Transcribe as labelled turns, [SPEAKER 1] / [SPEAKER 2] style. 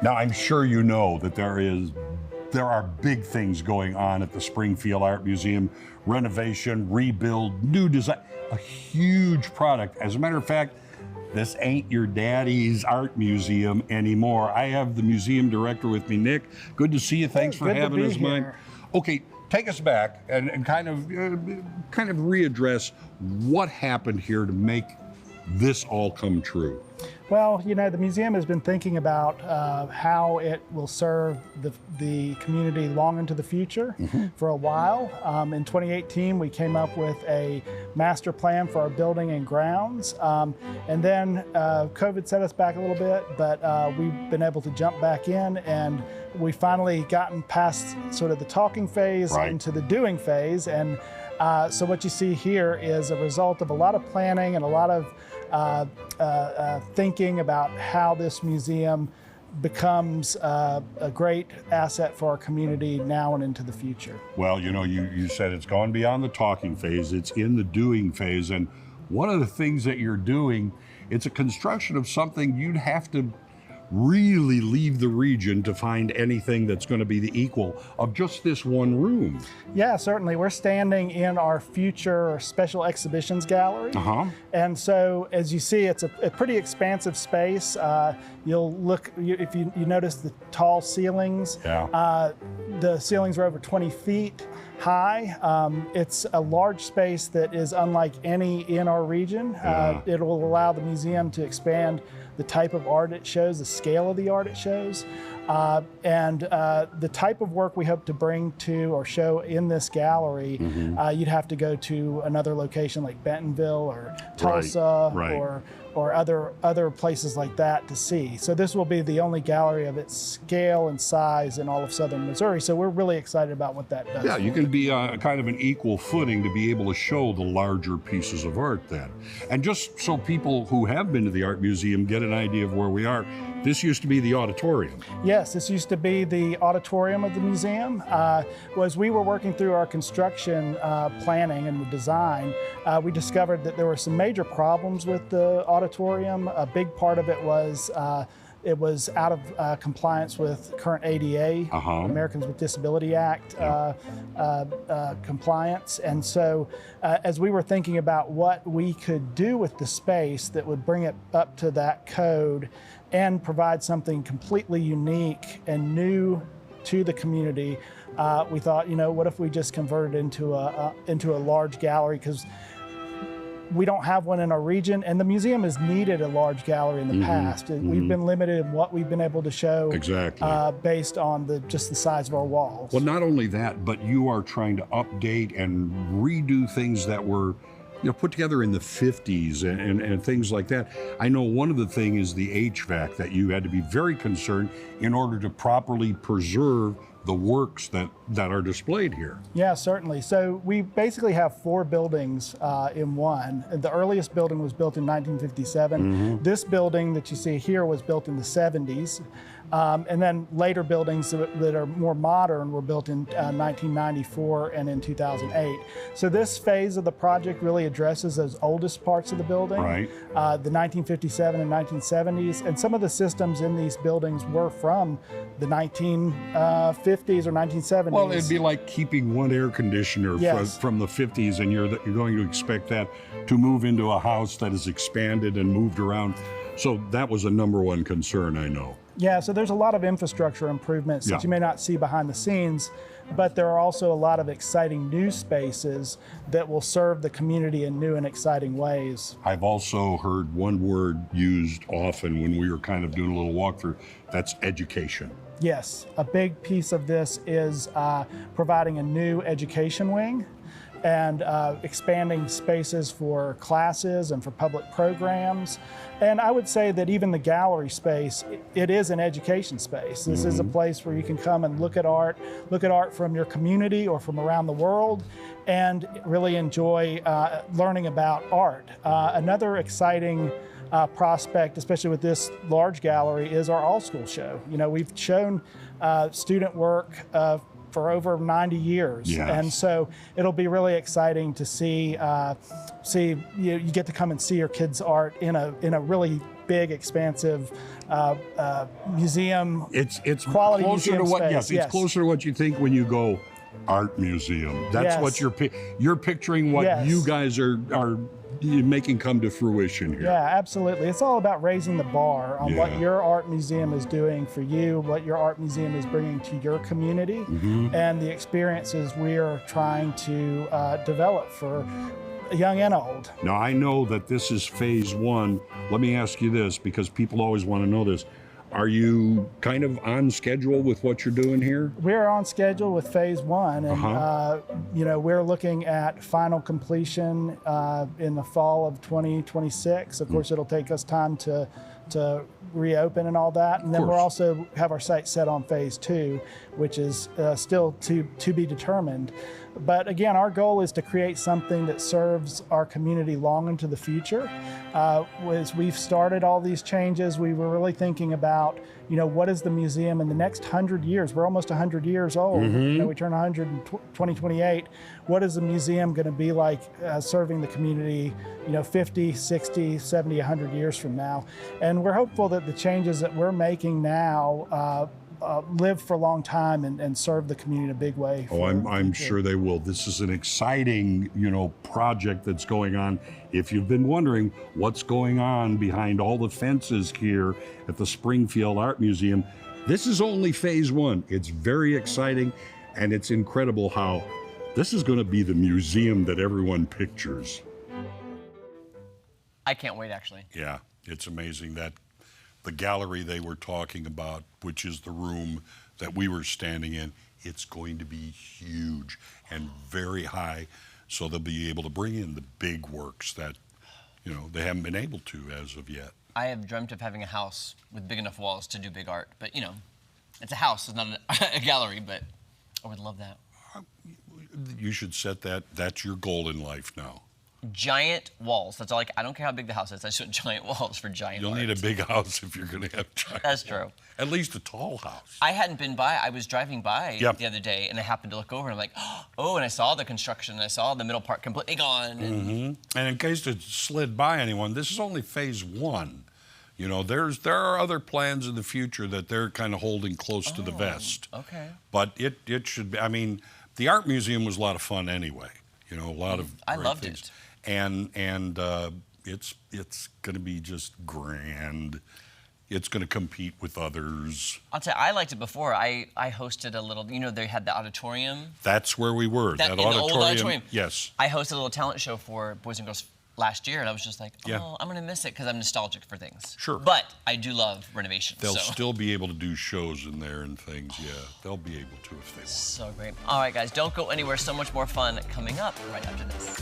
[SPEAKER 1] Now, I'm sure you know that there are big things going on at the Springfield Art Museum. Renovation, rebuild, new design, a huge product. As a matter of fact, this ain't your daddy's art museum anymore. I have the museum director with me, Nick. Good to see you. Thanks for having us, Mike. Okay, take us back and kind of readdress what happened here to make this all come true.
[SPEAKER 2] Well, you know, the museum has been thinking about how it will serve the community long into the future for a while. In 2018, we came up with a master plan for our building and grounds. And then COVID set us back a little bit, but we've been able to jump back in, and we finally gotten past sort of the talking phase into the doing phase. And so what you see here is a result of a lot of planning and a lot of thinking about how this museum becomes a great asset for our community now and into the future.
[SPEAKER 1] Well, you know, you said it's gone beyond the talking phase, it's in the doing phase. And one of the things that you're doing, it's a construction of something you'd have to really leave the region to find anything that's going to be the equal of just this one room.
[SPEAKER 2] Yeah, certainly. We're standing in our future special exhibitions gallery. And so as you see, it's a pretty expansive space. You'll look, if you notice the tall ceilings, the ceilings are over 20 feet high. It's a large space that is unlike any in our region. It will allow the museum to expand the type of art it shows, the scale of the art it shows, and the type of work we hope to bring to or show in this gallery. You'd have to go to another location like Bentonville or Tulsa or other places like that to see. So this will be the only gallery of its scale and size in all of southern Missouri. So we're really excited about what that does.
[SPEAKER 1] Yeah, you can be kind of an equal footing to be able to show the larger pieces of art then. And just so people who have been to the art museum get an idea of where we are, this used to be the auditorium.
[SPEAKER 2] Yes, this used to be the auditorium of the museum. As we were working through our construction planning and the design, we discovered that there were some major problems with the auditorium. A big part of it was out of compliance with current ADA, Americans with Disability Act compliance. And so as we were thinking about what we could do with the space that would bring it up to that code and provide something completely unique and new to the community, we thought, you know, what if we just converted into a large gallery? Because we don't have one in our region, and the museum has needed a large gallery in the past. We've been limited in what we've been able to show based on just the size of our walls.
[SPEAKER 1] Well, not only that, but you are trying to update and redo things that were put together in the 50s and things like that. I know one of the things is the HVAC, that you had to be very concerned in order to properly preserve the works that are displayed here.
[SPEAKER 2] Yeah, certainly. So we basically have 4 buildings in one. The earliest building was built in 1957. This building that you see here was built in the 70s. And then later buildings that are more modern were built in 1994 and in 2008. So this phase of the project really addresses those oldest parts of the building, the 1957 and 1970s. And some of the systems in these buildings were from the 1950s or 1970s.
[SPEAKER 1] Well, it'd be like keeping one air conditioner from the 50s, and you're going to expect that to move into a house that is expanded and moved around. So that was a number one concern, I know.
[SPEAKER 2] Yeah, so there's a lot of infrastructure improvements that you may not see behind the scenes, but there are also a lot of exciting new spaces that will serve the community in new and exciting ways.
[SPEAKER 1] I've also heard one word used often when we were kind of doing a little walkthrough, that's education.
[SPEAKER 2] Yes, a big piece of this is providing a new education wing and expanding spaces for classes and for public programs. And I would say that even the gallery space, it is an education space. This is a place where you can come and look at art from your community or from around the world, and really enjoy learning about art. Another exciting prospect, especially with this large gallery, is our all-school show. You know, we've shown student work for over 90 years. And so it'll be really exciting to see you get to come and see your kids' art in a really big, expansive museum.
[SPEAKER 1] It's
[SPEAKER 2] quality
[SPEAKER 1] closer
[SPEAKER 2] museum
[SPEAKER 1] to what?
[SPEAKER 2] space.
[SPEAKER 1] Yes, it's closer to what you think when you go art museum. That's
[SPEAKER 2] Yes.
[SPEAKER 1] what you're picturing. What
[SPEAKER 2] Yes.
[SPEAKER 1] you guys are making come to fruition here.
[SPEAKER 2] Yeah, absolutely. It's all about raising the bar on what your art museum is doing for you, what your art museum is bringing to your community, and the experiences we are trying to develop for young and old.
[SPEAKER 1] Now, I know that this is phase one. Let me ask you this, because people always want to know this. Are you kind of on schedule with what you're doing here?
[SPEAKER 2] We're on schedule with phase one, and you know, we're looking at final completion in the fall of 2026. Of course, it'll take us time to reopen and all that, and then we'll also have our sights set on phase two, which is still to be determined. But again, our goal is to create something that serves our community long into the future. As we've started all these changes, we were really thinking about, you know, what is the museum in the next 100 years? We're almost 100 years old. You know, we turn 100 in 2028. What is the museum going to be like serving the community, you know, 50, 60, 70, 100 years from now? And we're hopeful that the changes that we're making now live for a long time and serve the community in a big way.
[SPEAKER 1] Oh, I'm sure they will. This is an exciting, you know, project that's going on. If you've been wondering what's going on behind all the fences here at the Springfield Art Museum, this is only phase one. It's very exciting, and it's incredible how this is going to be the museum that everyone pictures.
[SPEAKER 3] I can't wait, actually.
[SPEAKER 1] Yeah, it's amazing that the gallery they were talking about, which is the room that we were standing in, it's going to be huge and very high, so they'll be able to bring in the big works that, you know, they haven't been able to as of yet.
[SPEAKER 3] I have dreamt of having a house with big enough walls to do big art, but you know, it's a house, it's not a gallery, but I would love that.
[SPEAKER 1] You should set that, that's your goal in life now.
[SPEAKER 3] Giant walls. That's all. I don't care how big the house is. I just want giant walls for giant
[SPEAKER 1] You'll
[SPEAKER 3] art.
[SPEAKER 1] need a big house if you're going to have giant.
[SPEAKER 3] That's true.
[SPEAKER 1] At least a tall house.
[SPEAKER 3] I hadn't been by. I was driving by the other day, and I happened to look over, and I'm like, oh, and I saw the construction, and I saw the middle part completely gone. And
[SPEAKER 1] in case it slid by anyone, this is only phase one. You know, there are other plans in the future that they're kind of holding close to the vest.
[SPEAKER 3] Okay.
[SPEAKER 1] But it should be. I mean, the art museum was a lot of fun anyway. You know, a lot of
[SPEAKER 3] I
[SPEAKER 1] great
[SPEAKER 3] loved
[SPEAKER 1] things.
[SPEAKER 3] it.
[SPEAKER 1] And it's going to be just grand. It's going to compete with others.
[SPEAKER 3] I'll tell you, I liked it before. I hosted a little, you know, they had the auditorium.
[SPEAKER 1] That's where we were. That
[SPEAKER 3] in the old auditorium.
[SPEAKER 1] Yes.
[SPEAKER 3] I hosted a little talent show for Boys and Girls last year, and I was just like, oh,
[SPEAKER 1] Yeah.
[SPEAKER 3] I'm going to miss it because I'm nostalgic for things.
[SPEAKER 1] Sure.
[SPEAKER 3] But I do love Renovations.
[SPEAKER 1] They'll
[SPEAKER 3] so.
[SPEAKER 1] still be able to do shows in there and things. Yeah, they'll be able to if they want.
[SPEAKER 3] So great. All right, guys, don't go anywhere. So much more fun coming up right after this.